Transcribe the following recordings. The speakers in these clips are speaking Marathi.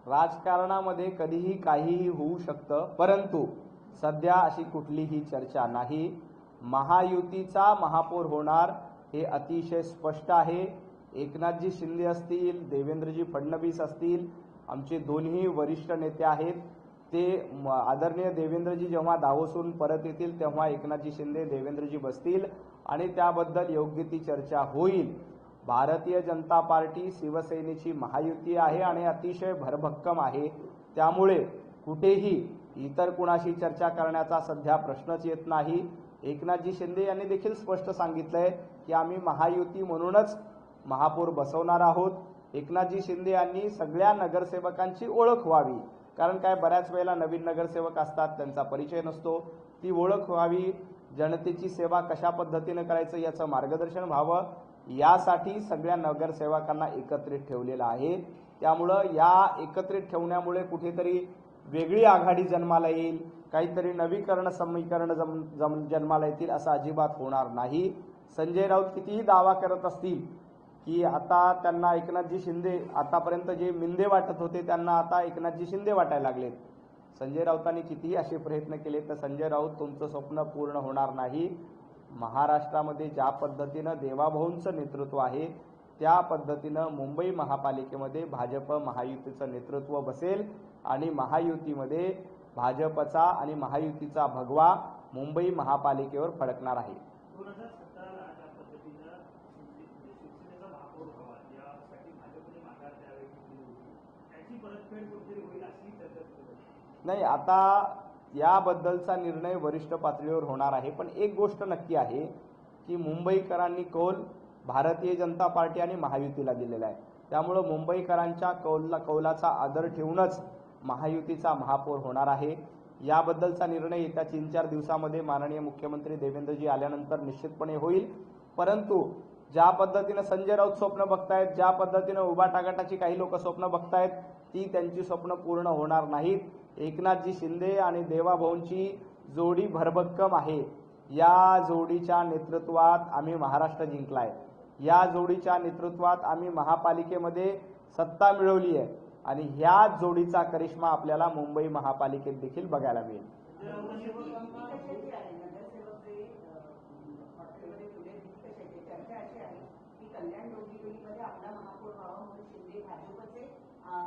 राजकारणामध्ये कधीही काहीही होऊ शकतं, परंतु सध्या अशी कुठलीही चर्चा नाही। महायुतीचा महापौर होणार हे अतिशय स्पष्ट आहे। एकनाथजी शिंदे असतील, देवेंद्रजी फडणवीस असतील, आमचे दोन्ही वरिष्ठ नेते आहेत। ते आदरणीय देवेंद्रजी जेव्हा दावोसून परत येतील तेव्हा एकनाथजी शिंदे देवेंद्रजी बसतील आणि त्याबद्दल योग्य ती चर्चा होईल। भारतीय जनता पार्टी शिवसेनेची महायुती आहे आणि अतिशय भरभक्कम आहे, त्यामुळे कुठेही इतर कुणाशी चर्चा करण्याचा सध्या प्रश्नच येत नाही। एकनाथजी शिंदे यांनी देखील स्पष्ट सांगितलंय की आम्ही महायुती म्हणूनच महापौर बसवणार आहोत। एकनाथजी शिंदे यांनी सगळ्या नगरसेवकांची ओळख व्हावी, कारण काय बऱ्याच वेळेला नवीन नगरसेवक असतात, त्यांचा परिचय नसतो, ती ओळख व्हावी, जनतेची सेवा कशा पद्धतीने करायचं याचं मार्गदर्शन व्हावं, यासाठी सगळ्या नगरसेवकांना एकत्रित ठेवलेलं आहे। त्यामुळे या एकत्रित ठेवण्यामुळे कुठेतरी वेगळी आघाडी जन्माला येईल, काहीतरी नवीकरण समीकरण जन्माला येतील असं अजिबात होणार नाही। संजय राऊत कितीही दावा करत असतील की आता त्यांना एकनाथजी शिंदे आतापर्यंत जे मिंदे वाटत होते त्यांना आता एकनाथजी शिंदे वाटायला लागलेत, संजय राऊतांनी कितीही असे प्रयत्न केले तर संजय राऊत तुमचं स्वप्न पूर्ण होणार नाही। महाराष्ट्रामध्ये ज्या पद्धतीनं देवाभाऊंचं नेतृत्व आहे त्या पद्धतीनं मुंबई महापालिकेमध्ये भाजप महायुतीचं नेतृत्व बसेल आणि महायुतीमध्ये भाजपचा आणि महायुतीचा भगवा मुंबई महापालिकेवर फडकणार आहे। नाही, आता याबद्दलचा निर्णय वरिष्ठ पातळीवर होणार आहे, पण एक गोष्ट नक्की आहे की मुंबईकरांनी कौल भारतीय जनता पार्टी आणि महायुतीला दिलेला आहे, त्यामुळे मुंबईकरांच्या कौलाचा आदर ठेवूनच महायुतीचा महापौर होणार आहे। याबद्दलचा निर्णय येत्या 3-4 दिवसामध्ये माननीय मुख्यमंत्री देवेंद्रजी आल्यानंतर निश्चितपणे होईल। परंतु ज्या पद्धतीने संजय राऊत स्वप्न बघतायत, ज्या पद्धतीने उभाटा गटाची काही लोक स्वप्न बघतायत, ती त्यांची स्वप्न पूर्ण होणार नाहीत। एकनाथजी शिंदे आणि देवाभाऊंची जोडी भरभक्कम आहे, या जोडीच्या नेतृत्वात आम्ही महाराष्ट्र जिंकलाय, या जोडीच्या नेतृत्वात आम्ही महापालिकेमध्ये सत्ता मिळवली आहे आणि ह्या जोडीचा करिश्मा आपल्याला मुंबई महापालिकेत देखील बघायला मिळेल।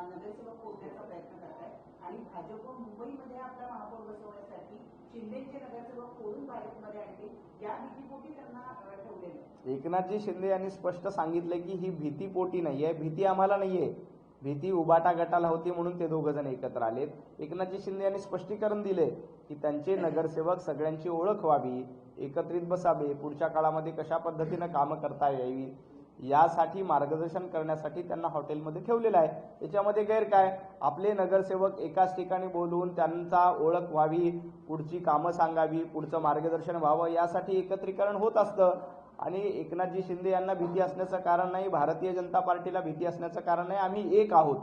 नगरसेवक पोहोचण्याचा प्रयत्न करतायत आणि भाजप मुंबईमध्ये आपला महापौर बसवण्यासाठी शिंदेचे नगरसेवक फोडून भाजपमध्ये आणतील, या भीतीपोटी त्यांना ठेवलेलं। एकनाथजी शिंदे यांनी स्पष्ट सांगितले की ही भीतीपोटी नाही आहे, भीती आम्हाला नाहीये, भीती उभाटा गटाला होती म्हणून ते दोघ जण एकत्र आलेत। एकनाथजी शिंदे यांनी स्पष्टीकरण दिले की त्यांचे नगरसेवक सगळ्यांची ओळख व्हावी, एकत्रित बसावे, पुढच्या काळामध्ये कशा पद्धतीने काम करता यावी यासाठी मार्गदर्शन करण्यासाठी त्यांना हॉटेलमध्ये ठेवलेलं आहे। याच्यामध्ये गैर काय, आपले नगरसेवक एकाच ठिकाणी बोलून त्यांचा ओळख व्हावी, पुढची कामं सांगावी, पुढचं मार्गदर्शन व्हावं, यासाठी एकत्रीकरण होत असतं। आणि एकनाथजी शिंदे यांना भीती असण्याचं कारण नाही, भारतीय जनता पार्टीला भीती असण्याचं कारण नाही। आम्ही एक आहोत,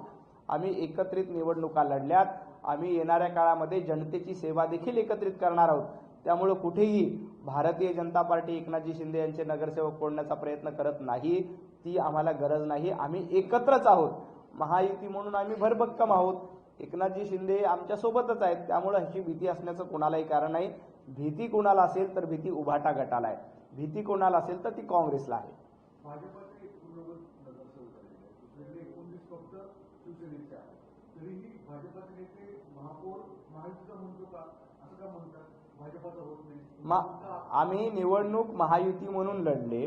आम्ही एकत्रित निवडणुका लढल्यात, आम्ही येणाऱ्या काळामध्ये जनतेची सेवा देखील एकत्रित करणार आहोत। त्यामुळे कुठेही भारतीय जनता पार्टी एकनाथजी शिंदे यांचे नगरसेवक फोडण्याचा प्रयत्न करत नाही, ती आम्हाला गरज नाही, आम्ही एकत्रच आहोत, महायुती म्हणून आम्ही भरभक्कम आहोत, एकनाथजी शिंदे आमच्या सोबतच आहेत, त्यामुळे ह्याची भीती असण्याचं कोणालाही कारण नाही। भीती कोणाला असेल तर भीती उभाटा गटाला आहे, भीती कोणाला असेल तर ती काँग्रेसला आहे। आम्ही निवडणूक महायुती म्हणून लढले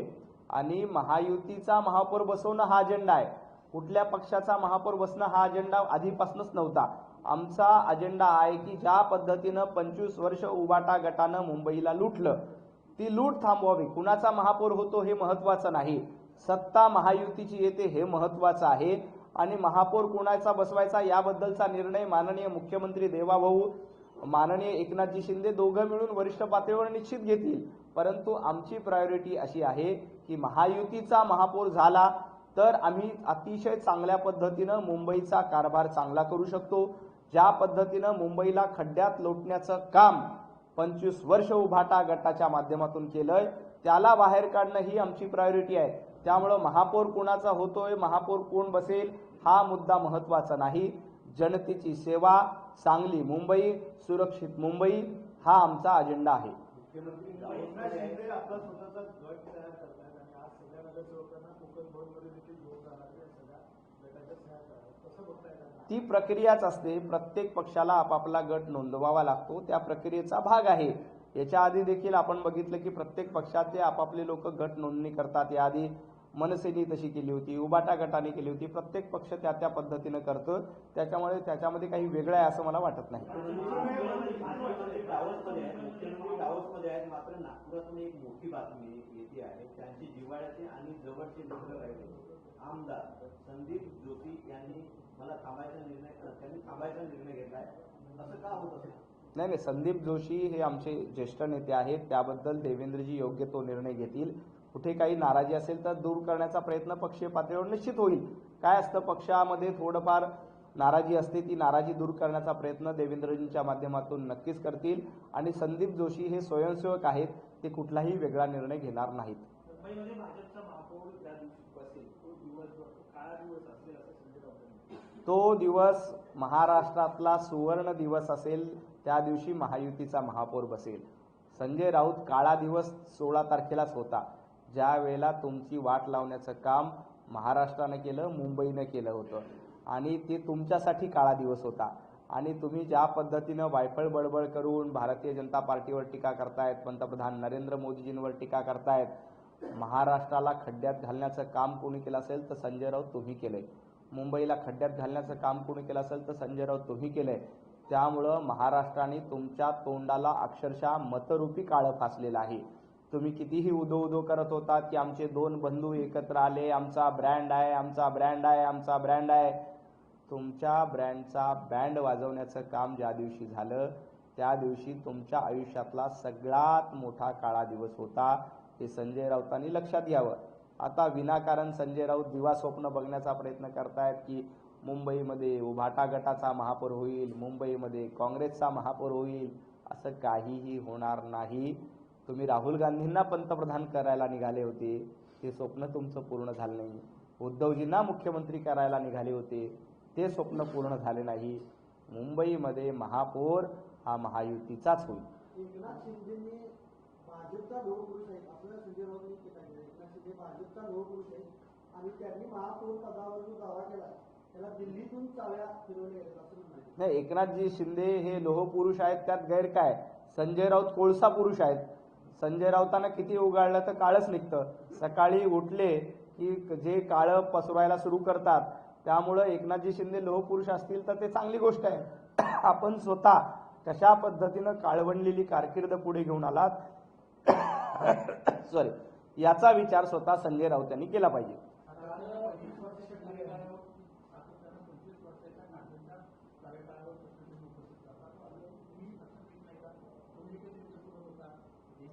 आणि महायुतीचा महापौर बसवणं हा अजेंडा आहे, कुठल्या पक्षाचा महापौर बसणं हा अजेंडा आधीपासूनच नव्हता। आमचा अजेंडा आहे की ज्या पद्धतीनं 25 वर्ष उभाटा गटानं मुंबईला लुटलं, ती लूट थांबवावी, कुणाचा महापौर होतो हे महत्त्वाचं नाही, सत्ता महायुतीची येते हे महत्त्वाचं आहे। आणि महापौर कुणाचा बसवायचा याबद्दलचा निर्णय माननीय मुख्यमंत्री देवाभाऊ, माननीय एकनाथजी शिंदे दोघं मिळून वरिष्ठ पातळीवर निश्चित घेतील। परंतु आमची प्रायोरिटी अशी आहे की महायुतीचा महापौर झाला तर आम्ही अतिशय चांगल्या पद्धतीनं मुंबईचा कारभार चांगला करू शकतो। ज्या पद्धतीनं मुंबईला खड्ड्यात लोटण्याचं काम 25 वर्ष उभाटा गटाच्या माध्यमातून केलंय, त्याला बाहेर काढणं ही आमची प्रायोरिटी आहे। त्यामुळे महापौर कोणाचा होतोय, महापौर कोण बसेल हा मुद्दा महत्त्वाचा नाही, जनतेची सेवा, चांगली मुंबई, सुरक्षित मुंबई हा आमचा अजेंडा आहे. एकनाथ शिंदे आपला स्वतःचा गट तयार करतात आणि आज सगळ्या नगरसेवकांना कोकण भवनमध्ये देखील घेऊन जाणार आहे, सगळ्या गटाच्या सह्या करणार. कसं बघताय त्यांना? ती प्रक्रियाच असते. प्रत्येक पक्षाला आपापला गट नोंदवावा लागतो, त्या प्रक्रियेचा भाग आहे. याच्या आधी देखील आपण बघितलं की प्रत्येक पक्षाचे आपापले लोक गट नोंदणी करतात. याआधी मनसेनी तशी केली होती, उबाटा गटाने केली होती. प्रत्येक पक्ष त्या त्या पद्धतीनं करतो, त्याच्यामुळे त्याच्यामध्ये काही वेगळं आहे असं मला वाटत नाही. डावसमध्ये आहेत, मात्र नागपुरातून एक मोठी बातमी येते आहे. त्यांची जिव्हाळ्याचे आणि जवळचे मित्र राहिले आमदार संदीप जोशी यांनी थांबायचा निर्णय घेतलाय. असं का होत असेल? नाही, संदीप जोशी हे आमचे ज्येष्ठ नेते आहेत, त्याबद्दल देवेंद्रजी योग्य तो निर्णय घेतील. कुठे काही नाराजी असेल तर दूर करण्याचा प्रयत्न पक्षीय पातळीवर निश्चित होईल. काय असतं, पक्षामध्ये थोडंफार नाराजी असते, ती नाराजी दूर करण्याचा प्रयत्न देवेंद्रजींच्या माध्यमातून नक्कीच करतील. आणि संदीप जोशी हे स्वयंसेवक आहेत, ते कुठलाही वेगळा निर्णय घेणार नाहीत. मुंबईमध्ये भाजपचा महापौर त्या दिवशी बसेल, तो दिवस काळा दिवस असेल असं संजय राऊत. तो दिवस महाराष्ट्रातला सुवर्ण दिवस असेल. त्या दिवशी महायुतीचा महापौर बसेल. संजय राऊत काळा दिवस 16 तारखेलाच होता, ज्या वेळेला तुमची वाट लावण्याचं काम महाराष्ट्रानं केलं, मुंबईनं केलं होतं. आणि ते तुमच्यासाठी काळा दिवस होता. आणि तुम्ही ज्या पद्धतीनं वायफळ बडबड करून भारतीय जनता पार्टीवर टीका करतायत, पंतप्रधान नरेंद्र मोदीजींवर टीका करतायत, महाराष्ट्राला खड्ड्यात घालण्याचं काम कोणी केलं असेल तर संजय राऊत तुम्ही केलंय. मुंबईला खड्ड्यात घालण्याचं काम कोणी केलं असेल तर संजय राऊत तुम्ही केलंय. त्यामुळं महाराष्ट्राने तुमच्या तोंडाला अक्षरशः मतरूपी काळं फासलेलं आहे. तुम्ही कितीही उदो उदो करत होतात की आमचे दोन बंधू एकत्र आले, आमचा ब्रँड आहे, आमचा ब्रँड आहे, आमचा ब्रँड आहे. तुमच्या ब्रँडचा बँड वाजवण्याचं काम ज्या दिवशी झालं, त्या दिवशी तुमच्या आयुष्यातला सगळ्यात मोठा काळा दिवस होता. हे संजय राऊतांनी लक्षात घ्यावं. आता विनाकारण संजय राऊत दिवा स्वप्न बघण्याचा प्रयत्न करतायत की मुंबईमध्ये उभाटा गटाचा महापौर होईल, मुंबईमध्ये काँग्रेसचा महापौर होईल. असं काहीही होणार नाही. तुम्ही राहुल गांधींना पंतप्रधान करायला निघाले होते, ते स्वप्न तुमचं पूर्ण झालं नाही. उद्धवजींना मुख्यमंत्री करायला निघाले होते, ते स्वप्न पूर्ण झाले नाही. मुंबईमध्ये महापौर हा महायुतीचाच होईल. एकनाथ शिंदेने भाजपचा लोहपुरुष आहे आपल्याला संजय राऊतांनी केला. एकनाथ शिंदे भाजपचा लोहपुरुष आहे आणि त्यांनी महापौर पदावर जो दावा केला त्याला दिल्लीतून चाव्या फिरवल्या आहेत असं म्हणाले. नाही, एकनाथजी शिंदे हे लोहपुरुष आहेत, त्यात गैर काय. संजय राऊत कोळसा पुरुष आहेत. संजय राऊतांना किती उगाळलं तर काळच निघतं. सकाळी उठले की जे काळं पसरवायला सुरू करतात. त्यामुळं एकनाथजी शिंदे लोहपुरुष असतील तर ते चांगली गोष्ट आहे. आपण स्वतः कशा पद्धतीनं काळवंडलेली कारकीर्द पुढे घेऊन आलात सॉरी, याचा विचार स्वतः संजय राऊत यांनी केला पाहिजे.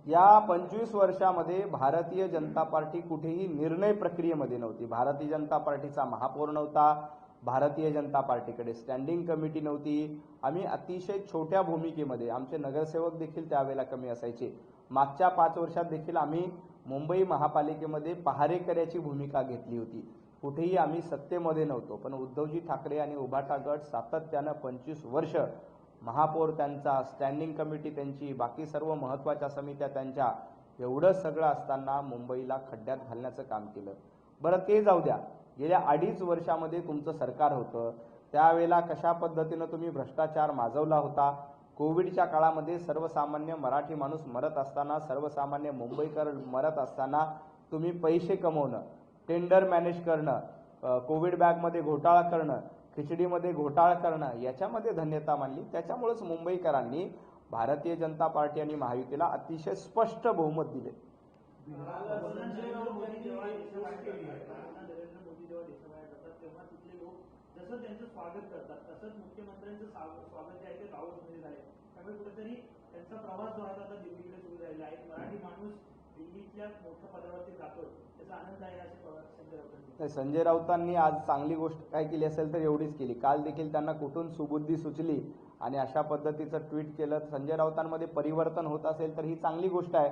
या 25 वर्षामध्ये भारतीय जनता पार्टी कुठेही निर्णय प्रक्रियेमध्ये नव्हती. भारतीय जनता पार्टीचा महापौर नव्हता, भारतीय जनता पार्टीकडे स्टँडिंग कमिटी नव्हती. आम्ही अतिशय छोट्या भूमिकेमध्ये, आमचे नगरसेवक देखील त्यावेळेला कमी असायचे. मागच्या 5 वर्षात देखील आम्ही मुंबई महापालिकेमध्ये पहारेकऱ्याची भूमिका घेतली होती. कुठेही आम्ही सत्तेमध्ये नव्हतो. पण उद्धवजी ठाकरे आणि उभाटा गट सातत्यानं 25 वर्ष महापौर त्यांचा, स्टँडिंग कमिटी त्यांची, बाकी सर्व महत्त्वाच्या समित्या त्यांच्या, एवढं सगळं असताना मुंबईला खड्ड्यात घालण्याचं काम केलं. बरं, ते जाऊ द्या. गेल्या 2.5 वर्षामध्ये तुमचं सरकार होतं, त्यावेळेला कशा पद्धतीनं तुम्ही भ्रष्टाचार माजवला होता. कोविडच्या काळामध्ये सर्वसामान्य मराठी माणूस मरत असताना, सर्वसामान्य मुंबईकर मरत असताना तुम्ही पैसे कमवणं, टेंडर मॅनेज करणं, कोविड बॅगमध्ये घोटाळा करणं, खिचडीमध्ये घोटाळा करणं, याच्यामध्ये धन्यता मानली. त्याच्यामुळेच मुंबईकरांनी भारतीय जनता पार्टी आणि महायुतीला अतिशय स्पष्ट बहुमत दिले. जसं त्यांचं स्वागत करतात तसंच मुख्यमंत्र्यांचं स्वागत जे आहे ते दावोसमध्ये झाले. त्यामुळे कुठेतरी त्यांचा प्रवास जो आहे आता दिल्लीकडे सुरू झालेला आहे. मराठी माणूस दिल्लीतल्या मोठ्या पदावरती जातो, त्याचा आनंद आहे असे संजय राऊतांनी. संजय राऊतांनी आज चांगली गोष्ट काय केली असेल तर एवढीच केली. काल देखील त्यांना कुठून सुबुद्धी सुचली आणि अशा पद्धतीचं ट्विट केलं. संजय राऊतांमध्ये परिवर्तन होत असेल तर ही चांगली गोष्ट आहे.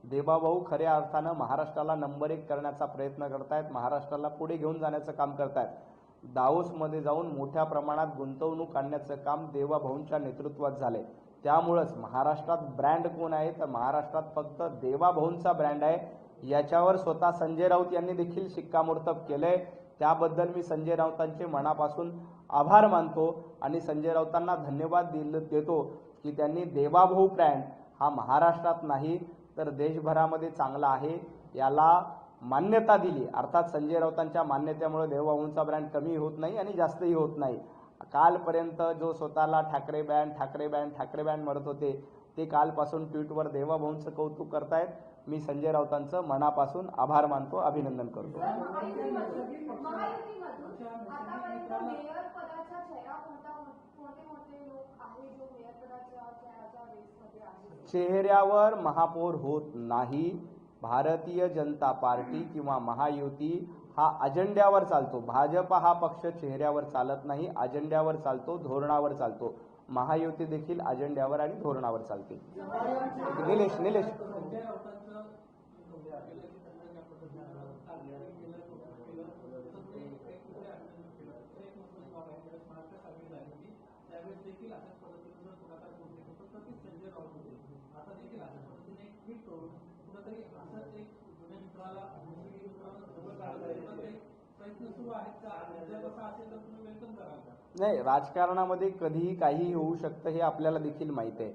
देवाभाऊ खऱ्या अर्थानं महाराष्ट्राला नंबर 1 करण्याचा प्रयत्न करतायत, महाराष्ट्राला पुढे घेऊन जाण्याचं काम करतायत. दाओसमध्ये जाऊन मोठ्या प्रमाणात गुंतवणूक आणण्याचं काम देवाभाऊंच्या नेतृत्वात झालंय. त्यामुळंच महाराष्ट्रात ब्रँड कोण आहे तर महाराष्ट्रात फक्त देवाभाऊंचा ब्रँड आहे. याच्यावर स्वतः संजय राऊत यांनी देखील शिक्कामोर्तब केलंय. त्याबद्दल मी संजय राऊतांचे मनापासून आभार मानतो आणि संजय राऊतांना धन्यवाद देतो की त्यांनी देवाभाऊ ब्रँड हा महाराष्ट्रात नाही तर देशभरामध्ये चांगला आहे याला मान्यता दिली. अर्थात संजय राऊतांच्या मान्यतेमुळे देवाभाऊंचा ब्रँड कमी होत नाही आणि जास्तही होत नाही. कालपर्यंत जो स्वतःला ठाकरे बँड म्हणत होते ते कालपासून ट्विटवर देवाभाऊंचं कौतुक करतायत. मी संजय राऊतांचं मनापासून आभार मानतो, अभिनंदन करतो. चेहऱ्यावर महापौर होत नाही. भारतीय जनता पार्टी किंवा महायुती हा अजेंड्यावर चालतो. भाजप हा पक्ष चेहऱ्यावर चालत नाही, अजेंड्यावर चालतो, धोरणावर चालतो. महायुती देखील अजेंड्यावर आणि धोरणावर चालते. निलेश नाही, राजकारणामध्ये कधीही काहीही होऊ शकतं हे आपल्याला देखील माहीत आहे.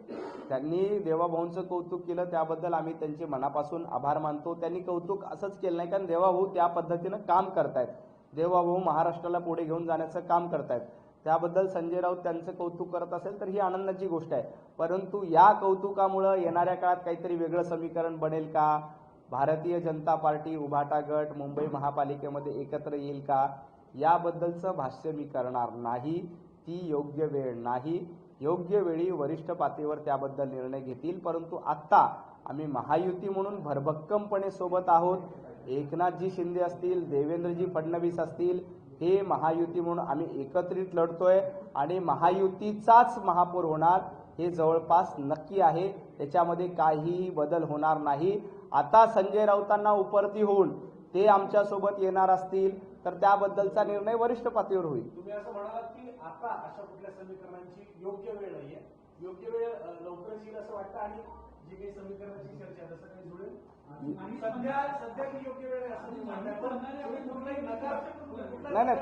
त्यांनी देवाभाऊंचं कौतुक केलं त्याबद्दल आम्ही त्यांचे मनापासून आभार मानतो. त्यांनी कौतुक असंच केलं नाही कारण देवाभाऊ त्या पद्धतीनं काम करतायत. देवाभाऊ महाराष्ट्राला पुढे घेऊन जाण्याचं काम करतायत. त्याबद्दल संजय राऊत त्यांचं कौतुक करत असेल तर ही आनंदाची गोष्ट आहे. परंतु या कौतुकामुळं येणाऱ्या काळात काहीतरी वेगळं समीकरण बनेल का? भारतीय जनता पार्टी उभाटा गट मुंबई महापालिकेमध्ये एकत्र येईल का? याबद्दलचं भाष्य मी करणार नाही. ती योग्य वेळ नाही. योग्य वेळी वरिष्ठ पातळीवर त्याबद्दल निर्णय घेतील. परंतु आत्ता आम्ही महायुती म्हणून भरभक्कमपणे सोबत आहोत. एकनाथजी शिंदे असतील, देवेंद्रजी फडणवीस असतील, हे महायुती म्हणून आम्ही एकत्रित लढतोय आणि महायुतीचाच महापौर होणार हे जवळपास नक्की आहे. त्याच्यामध्ये काहीही बदल होणार नाही. आता संजय राऊतांना उपरती होऊन ते आमच्यासोबत येणार असतील तर त्याबद्दलचा निर्णय वरिष्ठ पातळीवर होईल. तुम्ही असं म्हणालात की आता अशा कुठल्या समीकरणांची योग्य वेळ नाहीये, योग्य वेळ लवकरच येईल असं वाटतं आणि जी काही समीकरणाची चर्चा आहे तसं काही जुळेल. सध्या ही योग्य वेळ आहे असं तुम्ही म्हणताय, पण नाही,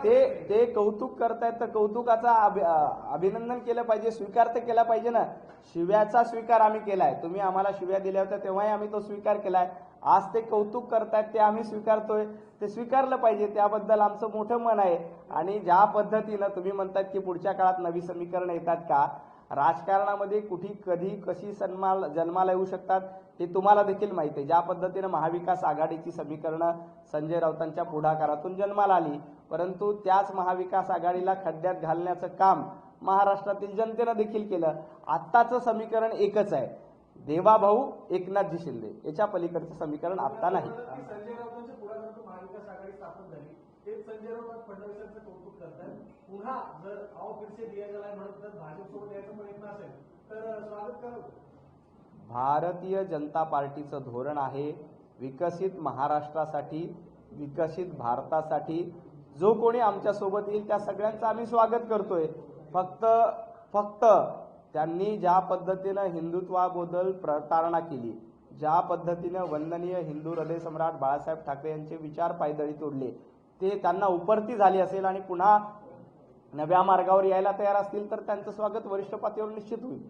ते कौतुक करतायत तर कौतुकाचा अभिनंदन केलं पाहिजे, स्वीकार तर केला पाहिजे ना. शिव्याचा स्वीकार आम्ही केलाय. तुम्ही आम्हाला शिव्या दिल्या होत्या तेव्हाही आम्ही तो स्वीकार केलाय. आज ते कौतुक करतायत ते आम्ही स्वीकारतोय, ते स्वीकारलं पाहिजे. त्याबद्दल आमचं मोठं मन आहे. आणि ज्या पद्धतीनं तुम्ही म्हणतात की पुढच्या काळात नवी समीकरण येतात का, राजकारणामध्ये कुठे कधी कशी जन्माला येऊ शकतात हे तुम्हाला देखील माहिती आहे. ज्या पद्धतीनं महाविकास आघाडीची समीकरणं संजय राऊतांच्या पुढाकारातून जन्माला आली, परंतु त्याच महाविकास आघाडीला खड्ड्यात घालण्याचं काम महाराष्ट्रातील जनतेनं देखील केलं. आत्ताचं समीकरण एकच आहे, देवाभाऊ एकनाथजी शिंदे. याच्या पलीकडचं समीकरण आत्ता नाही. संजय राऊतांच्या पुढाकारातून महाविकास आघाडी स्थापन झाली, तेच संजय राऊत फडणवीसांचं कौतुक करतात. पुन्हा जर आओ फिरसे दिया गेला म्हणत जर भाजपसोबत यायचा प्रयत्न असेल तर स्वागत करू. भारतीय जनता पार्टीचं धोरण आहे विकसित महाराष्ट्रासाठी, विकसित भारतासाठी. जो कोणी आमच्यासोबत येईल त्या सगळ्यांचं आम्ही स्वागत करतोय. फक्त त्यांनी ज्या पद्धतीनं हिंदुत्वाबद्दल प्रतारणा केली, ज्या पद्धतीनं वंदनीय हिंदू हृदय सम्राट बाळासाहेब ठाकरे यांचे विचार पायदळी तोडले, ते त्यांना उपरती झाली असेल आणि पुन्हा नव्या मार्गावर यायला तयार असतील तर त्यांचं स्वागत वरिष्ठ पातळीवर निश्चित होईल.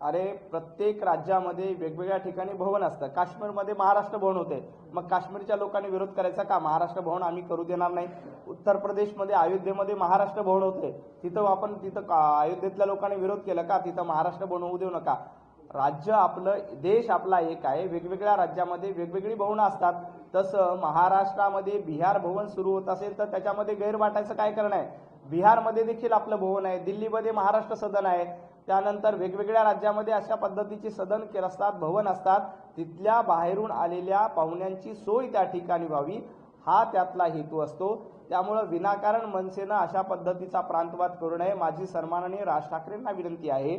अरे प्रत्येक राज्यामध्ये वेगवेगळ्या ठिकाणी भवन असतं. काश्मीरमध्ये महाराष्ट्र भवन होते, मग काश्मीरच्या लोकांनी विरोध करायचा का? महाराष्ट्र भवन आम्ही करू देणार नाही. उत्तर प्रदेशमध्ये अयोध्येमध्ये महाराष्ट्र भवन होते, तिथं अयोध्येतल्या लोकांनी विरोध केला का? तिथं महाराष्ट्र भवन होऊ देऊ नका. राज्य आपलं, देश आपला एक आहे. वेगवेगळ्या राज्यामध्ये वेगवेगळी भवनं असतात. तसं महाराष्ट्रामध्ये बिहार भवन सुरू होत असेल तर त्याच्यामध्ये गैर वाटायचं काय कारण आहे? बिहारमध्ये देखील आपलं भवन आहे, दिल्लीमध्ये महाराष्ट्र सदन आहे. त्यानंतर वेगवेगळ्या राज्यामध्ये अशा पद्धतीचे सदन असतात, भवन असतात. तिथल्या बाहेरून आलेल्या पाहुण्यांची सोय त्या ठिकाणी व्हावी हा त्यातला हेतू असतो. त्यामुळं विनाकारण मनसेनं अशा पद्धतीचा प्रांतवाद करू नये. माझी सन्माननीय राज ठाकरेंना विनंती आहे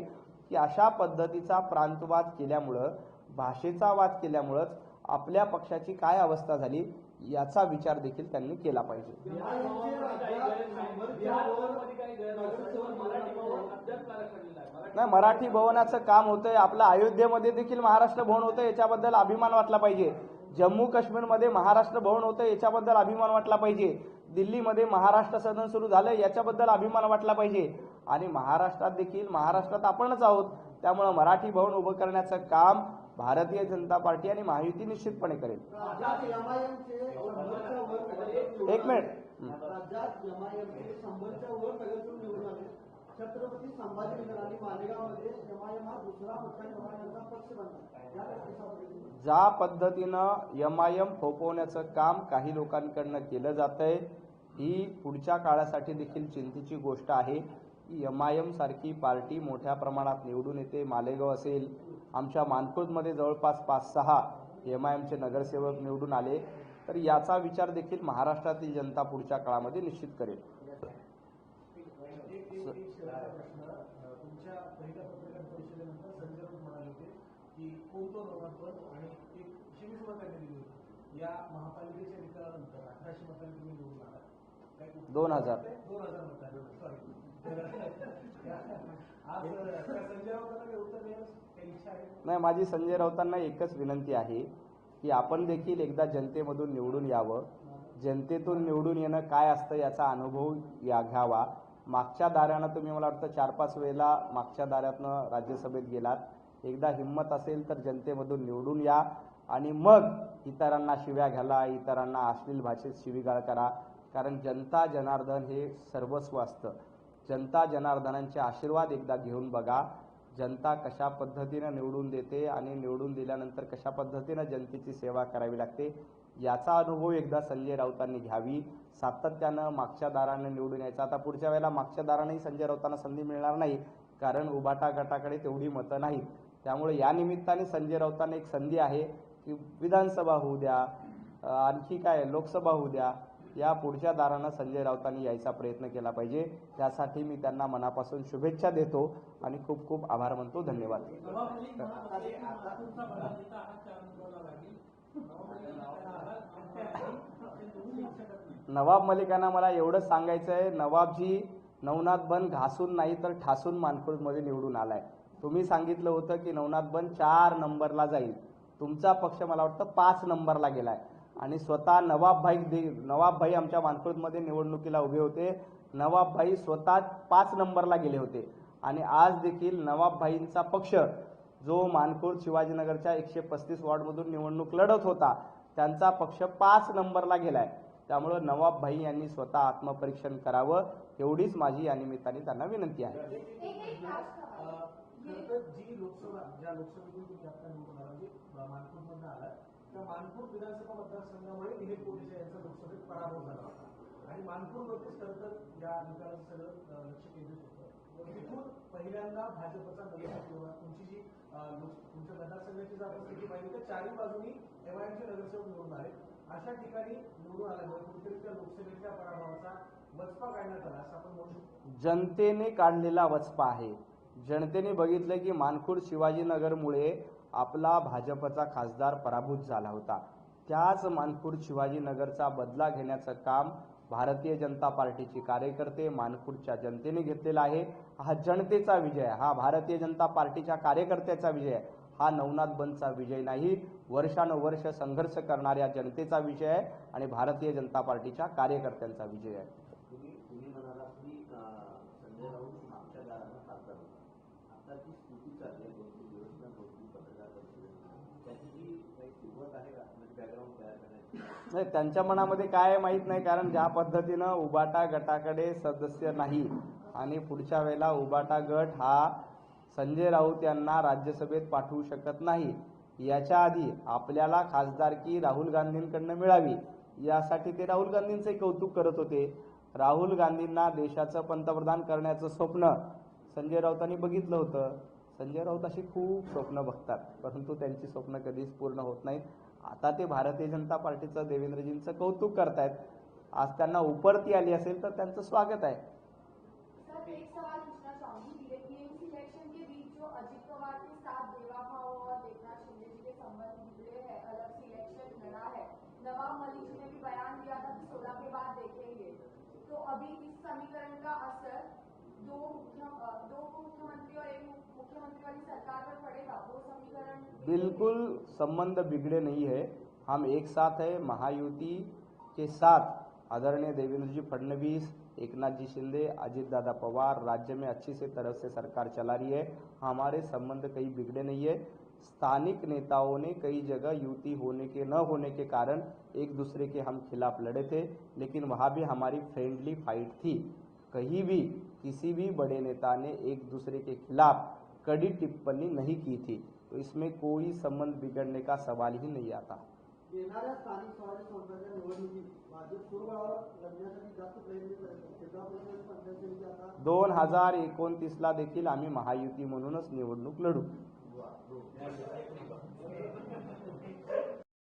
की अशा पद्धतीचा प्रांतवाद केल्यामुळं, भाषेचा वाद केल्यामुळंच आपल्या पक्षाची काय अवस्था झाली याचा विचार देखील त्यांनी केला पाहिजे. नाही, मराठी भवनाचं काम होतंय, आपलं अयोध्येमध्ये देखील महाराष्ट्र भवन होतं, याच्याबद्दल अभिमान वाटला पाहिजे. जम्मू काश्मीरमध्ये महाराष्ट्र भवन होतं, याच्याबद्दल अभिमान वाटला पाहिजे. दिल्लीमध्ये महाराष्ट्र सदन सुरू झालं, याच्याबद्दल अभिमान वाटला पाहिजे. आणि महाराष्ट्रात देखील, महाराष्ट्रात आपणच आहोत, त्यामुळं मराठी भवन उभं करण्याचं काम भारतीय जनता पार्टी आणि महायुती निश्चितपणे करेल. एक मिनिट. राज्यात एमआयएमचे 100च्या वर नगरसेवक निवडून आले. छत्रपती संभाजीनगर आणि मालेगावमध्ये एमआयएम हा दुसरा मोठा एमआयएमचा पक्ष बनला. ज्या पद्धतीनं एमआयएम फोपवण्याचं काम काही लोकांकडनं केलं जातंय, ही पुढच्या काळासाठी देखील चिंतेची गोष्ट आहे की एमआयएम सारखी पार्टी मोठ्या प्रमाणात निवडून येते. मालेगाव असेल, आमच्या मानखुर्दमध्ये जवळपास 5-6 एमआयएमचे नगरसेवक निवडून आले. तर याचा विचार देखील महाराष्ट्रातील जनता पुढच्या काळामध्ये निश्चित करेल. तुमच्या पहिल्या पत्रकार परिषदेनंतर संजय राऊत म्हणाले होते की कोणतं नवनाथ आणि एक 26 मतांनी दिली होती. या महापालिकेच्या निकालानंतर 1800 मतांनी तुम्ही निवडून आला. 2000 मतांनी सॉरी. आज संजय राऊतांना काही उत्तर देण्यास काही इच्छा आहे? नाही, माझी संजय राऊतांना एकच विनंती आहे की आपण देखील एकदा जनतेमधून निवडून यावं. जनतेतून निवडून येणं काय असतं याचा अनुभव घ्यावा. मागच्या दाऱ्यानं तुम्ही मला वाटतं 4-5 वेळेला मागच्या दाऱ्यातनं राज्यसभेत गेलात. एकदा हिंमत असेल तर जनतेमधून निवडून या आणि मग इतरांना शिव्या घाला, इतरांना अश्लील भाषेत शिवीगाळ करा. कारण जनता जनार्दन हे सर्वस्व असतं. जनता जनार्दनांचे आशीर्वाद एकदा घेऊन बघा. जनता कशा पद्धतीनं निवडून देते आणि निवडून दिल्यानंतर कशा पद्धतीनं जनतेची सेवा करावी लागते याचा अनुभव एकदा संजय राऊतांनी घ्यावी. सातत्यानं मागच्या दाराने निवडून यायचं. आता पुढच्या वेळेला मागच्या दारानेही संजय राऊतांना संधी मिळणार नाही, कारण उबाटा गटाकडे तेवढी मतं नाहीत. त्यामुळे या निमित्ताने संजय राऊतांना एक संधी आहे की विधानसभा होऊ द्या, आणखी काय लोकसभा होऊ द्या, या पुढच्या दारानं संजय राऊतांनी यायचा प्रयत्न केला पाहिजे. त्यासाठी मी त्यांना मनापासून शुभेच्छा देतो आणि खूप खूप आभार मानतो. धन्यवाद. नवाब मलिकांना मला एवढंच सांगायचं आहे, नवाबजी नवनाथ बन घासून नाही तर ठासून मानखुर्दमध्ये निवडून आलाय. तुम्ही सांगितलं होतं की नवनाथ बन 4 नंबरला जाईल, तुमचा पक्ष मला वाटतं 5 नंबरला गेलाय. आणि स्वतः नवाबभाई आमच्या मानखुर्दमध्ये निवडणुकीला उभे होते. नवाबभाई स्वतः 5 नंबरला गेले होते. आणि आज देखील नवाबभाईंचा पक्ष जो मानखुर्द शिवाजीनगरच्या 135 वॉर्डमधून निवडणूक लढत होता, त्यांचा पक्ष 5 नंबरला गेलाय. त्यामुळं नवाबभाई यांनी स्वतः आत्मपरीक्षण करावं, एवढीच माझी या निमित्ताने त्यांना विनंती आहे. ज्या लोकसभेतून तुम्ही आता निवडून आला, म्हणजे मानखुर्दमधून आला, त्या मानखुर्द विधानसभा मतदारसंघामुळे दिलीप कोल्हे यांचा लोकसभेत पराभव झाला होता. आणि मानखुर्दमध्येच खरं तर या निकालाचं सगळं लक्ष केंद्रित होतं. तिथून पहिल्यांदा भाजपचा नगरसेवक, तुमची जी तुमच्या मतदारसंघाची जात असते ती पाहिजे तर 4ही बाजूनी एमआयएमचे नगरसेवक निवडून आले. अशा ठिकाणी निवडून आल्यामुळे कुठेतरी त्या लोकसभेच्या पराभवाचा वचपा काढण्यात आला असं आपण म्हणू शकतो. जनतेने काढलेला वचपा आहे. जनतेने बघितलं की मानखुर्द शिवाजीनगरमुळे आपला भाजपचा खासदार पराभूत झाला होता. त्याच मानखुर्द शिवाजीनगरचा बदला घेण्याचं काम भारतीय जनता पार्टीचे कार्यकर्ते मानखुर्दच्या जनतेने घेतलेला आहे. हा जनतेचा विजय आहे, हा भारतीय जनता पार्टीच्या कार्यकर्त्याचा विजय आहे, हा नवनाथ बनचा विजय नाही. वर्षानुवर्ष संघर्ष करणाऱ्या जनतेचा विजय आहे आणि भारतीय जनता पार्टीच्या कार्यकर्त्यांचा विजय आहे. तुम्ही म्हणाला की संजय राऊत मागच्या दारानं खासदार होता. आता जी स्थिती चालली आहे 2-3 दिवस ना 2-3 पत्रकार परिषदेत, त्याची जी काही सुरुवात आहे का, म्हणजे बॅकग्राऊंड तयार करण्याची? नाही, त्यांच्या मनामध्ये काय माहीत नाही. कारण ज्या पद्धतीनं उबाटा गटाकडे सदस्य नाही आणि पुढच्या वेळेला उबाटा गट हा संजय राऊत यांना राज्यसभेत पाठवू शकत नाही, याच्या आधी आपल्याला खासदारकी राहुल गांधींकडनं मिळावी यासाठी ते राहुल गांधींचे कौतुक करत होते. राहुल गांधींना देशाचं पंतप्रधान करण्याचं स्वप्न संजय राऊतांनी बघितलं होतं. संजय राऊत अशी खूप स्वप्न बघतात, परंतु त्यांची स्वप्न कधीच पूर्ण होत नाहीत. आता ते भारतीय जनता पार्टीचं देवेंद्रजींचं कौतुक करतायत. आज त्यांना उपरती आली असेल तर त्यांचं स्वागत आहे. सर एक सवाल पूछना चाहूंगी टीएमसी इलेक्शन के बीच जो अजित पवार के साथ देवा भाव और एकनाथ शिंदे जी के संबंध बिगड़े हैं, अलग से इलेक्शन लड़ा है, नवाब मलिक जी ने भी बयान दिया था कि 16 के बाद देखेंगे, तो अभी इस समीकरण का असर दो मुख्यमंत्री और एक मुख्यमंत्री वाली सरकार पर पड़ेगा? वो समीकरण बिल्कुल संबंध बिगड़े नहीं है, हम एक साथ है. महायुति के साथ आदरणीय देवेंद्र जी फडणवीस, एकनाथ जी शिंदे, अजित दादा पवार राज्य में अच्छी से तरह से सरकार चला रही है. हमारे संबंध कहीं बिगड़े नहीं है. स्थानिक नेताओं ने कई जगह युति होने के न होने के कारण एक दूसरे के हम खिलाफ लड़े थे, लेकिन वहाँ भी हमारी फ्रेंडली फाइट थी. कहीं भी किसी भी बड़े नेता ने एक दूसरे के खिलाफ कड़ी टिप्पणी नहीं की थी, तो इसमें कोई संबंध बिगड़ने का सवाल ही नहीं आता. येणाऱ्या स्थानिक स्वराज्य संस्थांच्या निवडणुकीत भाजप पूर्वावर लढण्यासाठी जास्त प्रयत्न करत आहे. क्षेत्रा परिषद पंचायत समिती आता 2029 ला देखील आम्ही महायुती म्हणूनच निवडणूक लढू. वा, हो.